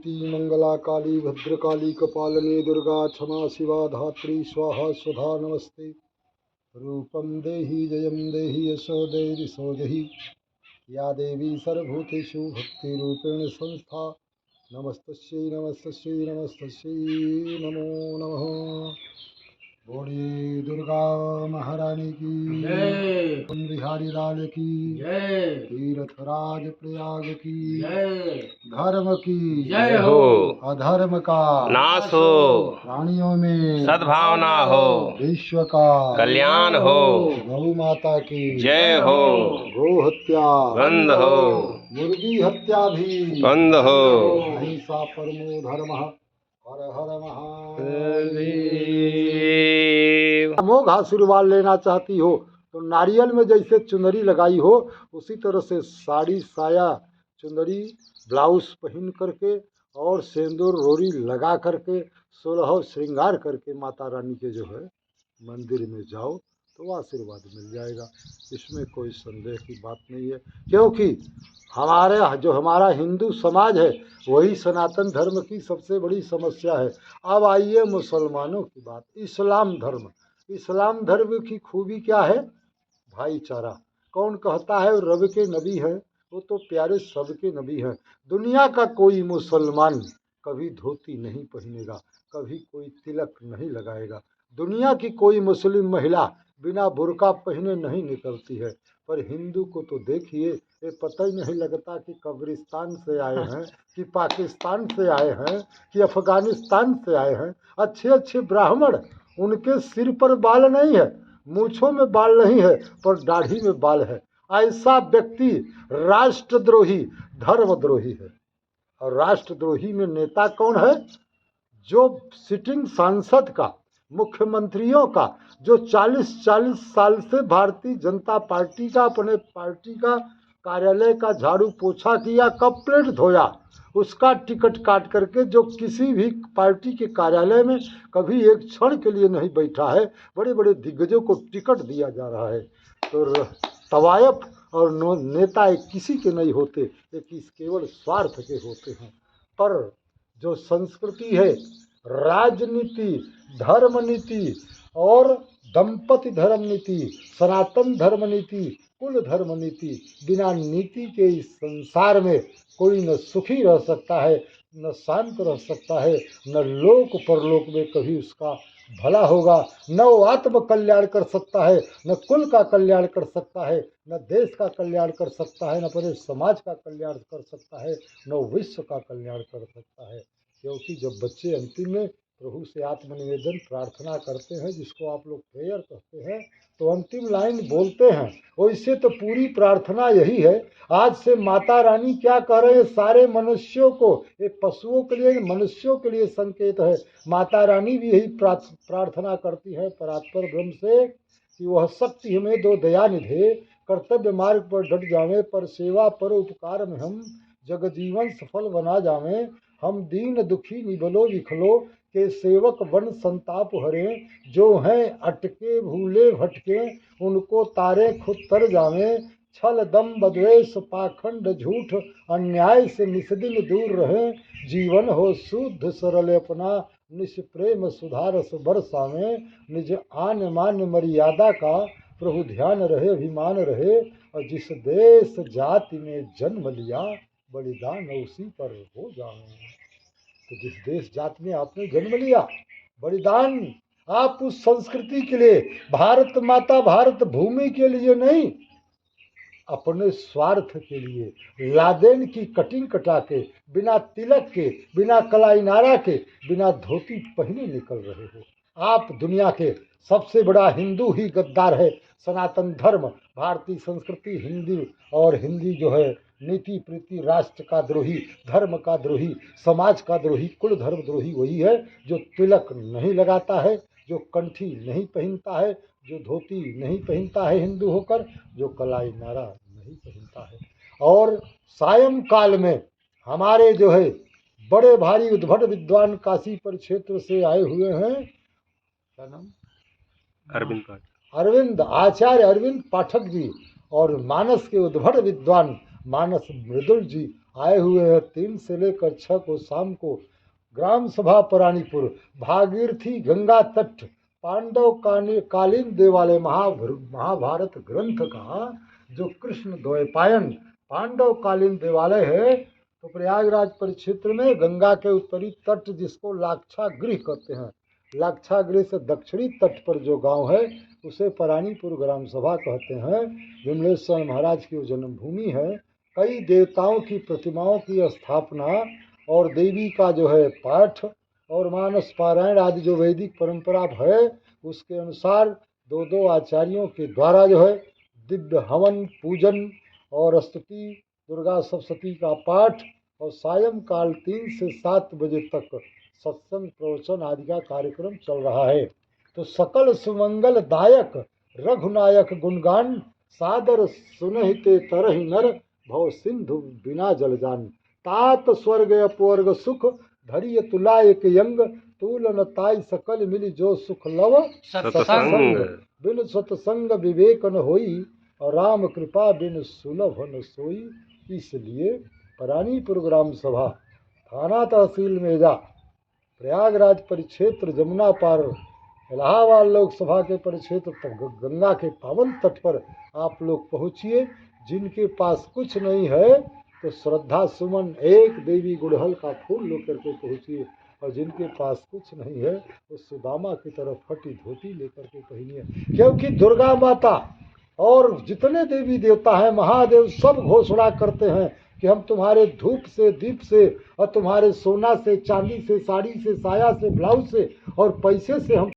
शांति मंगला काली भद्रकाली कपालिनी दुर्गा क्षमा शिवा धात्री स्वाहा स्वधा नमस्ते। रूपम देहि जयम देहि यशो देहि सो जहि या देवी सर्वभूतेषु भक्तिरूपेण संस्था। नमस्तस्यै नमस्तस्यै नमस्तस्यै नमो नमः। बोलिए दुर्गा महारानी की जय, बिहारी लाल की जय, तीर्थराज प्रयाग की जय, धर्म की जय हो, अधर्म का नाश हो, प्राणियों में सद्भावना हो, विश्व का कल्याण हो, गौ माता की जय हो, गो हत्या बंद हो, मुर्गी हत्या भी बंद हो। अहिंसा परमो धर्म। हर हर महादेव। अमोघ आशीर्वाद लेना चाहती हो तो नारियल में जैसे चुनरी लगाई हो उसी तरह से साड़ी साया चुनरी ब्लाउज पहन करके और सिंदूर रोरी लगा करके 16 श्रृंगार करके माता रानी के जो है मंदिर में जाओ तो आशीर्वाद मिल जाएगा। इसमें कोई संदेह की बात नहीं है, क्योंकि हमारा हिंदू समाज है वही सनातन धर्म की सबसे बड़ी समस्या है। अब आइए मुसलमानों की बात। इस्लाम धर्म की खूबी क्या है? भाईचारा। कौन कहता है रब के नबी हैं? वो तो प्यारे सबके नबी हैं। दुनिया का कोई मुसलमान कभी धोती नहीं पहनेगा, कभी कोई तिलक नहीं लगाएगा। दुनिया की कोई मुस्लिम महिला बिना बुर्का पहने नहीं निकलती है। पर हिंदू को तो देखिए, ये पता ही नहीं लगता कि कब्रिस्तान से आए हैं कि पाकिस्तान से आए हैं कि अफगानिस्तान से आए हैं। अच्छे अच्छे ब्राह्मण, उनके सिर पर बाल नहीं है, मूछों में बाल नहीं है, पर दाढ़ी में बाल है। ऐसा व्यक्ति राष्ट्रद्रोही धर्मद्रोही है। और राष्ट्रद्रोही में नेता कौन है? जो सिटिंग सांसद का, मुख्यमंत्रियों का, जो 40-40 साल से भारतीय जनता पार्टी का अपने पार्टी का कार्यालय का झाड़ू पोछा किया, कप प्लेट धोया, उसका टिकट काट करके जो किसी भी पार्टी के कार्यालय में कभी एक क्षण के लिए नहीं बैठा है। बड़े बड़े दिग्गजों को टिकट दिया जा रहा है। तो तवायफ और नेता एक किसी के नहीं होते, ये केवल स्वार्थ के होते हैं। पर जो संस्कृति है, राजनीति, धर्म नीति और दंपति धर्म नीति, सनातन धर्म नीति, कुल धर्म नीति, बिना नीति के इस संसार में कोई न सुखी रह सकता है, न शांत रह सकता है, न लोक परलोक में कभी उसका भला होगा, न वो आत्म कल्याण कर सकता है, न कुल का कल्याण कर सकता है, न देश का कल्याण कर सकता है, न पूरे समाज का कल्याण कर सकता है, न विश्व का कल्याण कर सकता है। क्योंकि जब बच्चे अंतिम में प्रभु से आत्मनिवेदन प्रार्थना करते हैं, जिसको आप लोग प्रेयर कहते हैं, तो अंतिम लाइन बोलते हैं, वैसे तो पूरी प्रार्थना यही है। आज से माता रानी क्या कह रहे हैं सारे मनुष्यों को, ये पशुओं के लिए, मनुष्यों के लिए संकेत है। माता रानी भी यही प्रार्थना करती है परात्पर ब्रह्म से कि वह शक्ति हमें दो, दया निधे, कर्तव्य मार्ग पर डट जावे, पर सेवा पर उपकार में हम जग जीवन सफल बना जावे। हम दीन दुखी निबलो विखलो के सेवक बन संताप हरे, जो हैं अटके भूले भटके उनको तारे खुद तर जावे। छल दम बद्वेष पाखंड झूठ अन्याय से निस्दिन दूर रहे, जीवन हो शुद्ध सरल अपना निष्प्रेम सुधारस बरसावे। निज आन मान मर्यादा का प्रभु ध्यान रहे, अभिमान रहे, और जिस देश जाति में जन्म लिया बलिदान उसी पर हो जाए। तो जिस देश जाति में आपने जन्म लिया, बलिदान आप उस संस्कृति के लिए, भारत माता भारत भूमि के लिए नहीं, अपने स्वार्थ के लिए लादेन की कटिंग कटा के, बिना तिलक के, बिना कलाई नारा के, बिना धोती पहने निकल रहे हो। आप दुनिया के सबसे बड़ा हिंदू ही गद्दार है। सनातन धर्म, भारतीय संस्कृति, हिंदी और हिंदी जो है नीति प्रीति, राष्ट्र का द्रोही, धर्म का द्रोही, समाज का द्रोही, कुल धर्म द्रोही वही है जो तिलक नहीं लगाता है, जो कंठी नहीं पहनता है, जो धोती नहीं पहनता है हिंदू होकर, जो कलाई नारा नहीं पहनता है। और सायंकाल में हमारे जो है बड़े भारी उद्भट विद्वान काशी परिक्षेत्र से आए हुए हैं, क्या नाम? अरविंद, आचार्य अरविंद पाठक जी, और मानस के उद्भट विद्वान मानस मृदुल जी आए हुए हैं 3 से लेकर 6 को शाम को ग्राम सभा परानीपुर भागीरथी गंगा तट पांडव कालीन देवालय महाभारत ग्रंथ का जो कृष्ण द्वैपायन पांडव कालीन देवालय है। तो प्रयागराज परिक्षेत्र में गंगा के उत्तरी तट जिसको लाक्षागृह कहते हैं, लाक्षागृह से दक्षिणी तट पर जो गांव है उसे परानीपुर ग्राम सभा कहते हैं। विमलेश्वर महाराज की जन्मभूमि है। कई देवताओं की प्रतिमाओं की स्थापना और देवी का जो है पाठ और मानस पारायण आदि जो वैदिक परंपरा है उसके अनुसार 2 आचार्यों के द्वारा जो है दिव्य हवन पूजन और स्तुति दुर्गा सप्तशती का पाठ और सायंकाल 3 से 7 बजे तक सत्संग प्रवचन आदि का कार्यक्रम चल रहा है। तो सकल सुमंगल दायक रघुनायक गुणगान सादर सुनहिते तरहि नर भव सिंधु बिना जल जान तात स्वर्ग अपवर्ग सुख धरिय तुलायक यंग तूलन ताई सकल मिली जो सुख लव सत्संग बिन सत्संग विवेक न होई और राम कृपा बिन सुलभ न सोई। इसलिए परानीपुर ग्राम सभा थाना तहसील मेजा प्रयागराज परिक्षेत्र जमुना पार इलाहाबाद लोकसभा के परिक्षेत्र गंगा के पावन तट पर आप लोग पहुँचिए। जिनके पास कुछ नहीं है तो श्रद्धा सुमन एक देवी गुड़हल का फूल लेकर के पहुँचिए और जिनके पास कुछ नहीं है वो सुदामा की तरफ फटी धोती लेकर के पहनिए, क्योंकि दुर्गा माता और जितने देवी देवता हैं महादेव सब घोषणा करते हैं कि हम तुम्हारे धूप से दीप से और तुम्हारे सोना से चांदी से साड़ी से साया से ब्लाउज से और पैसे से हम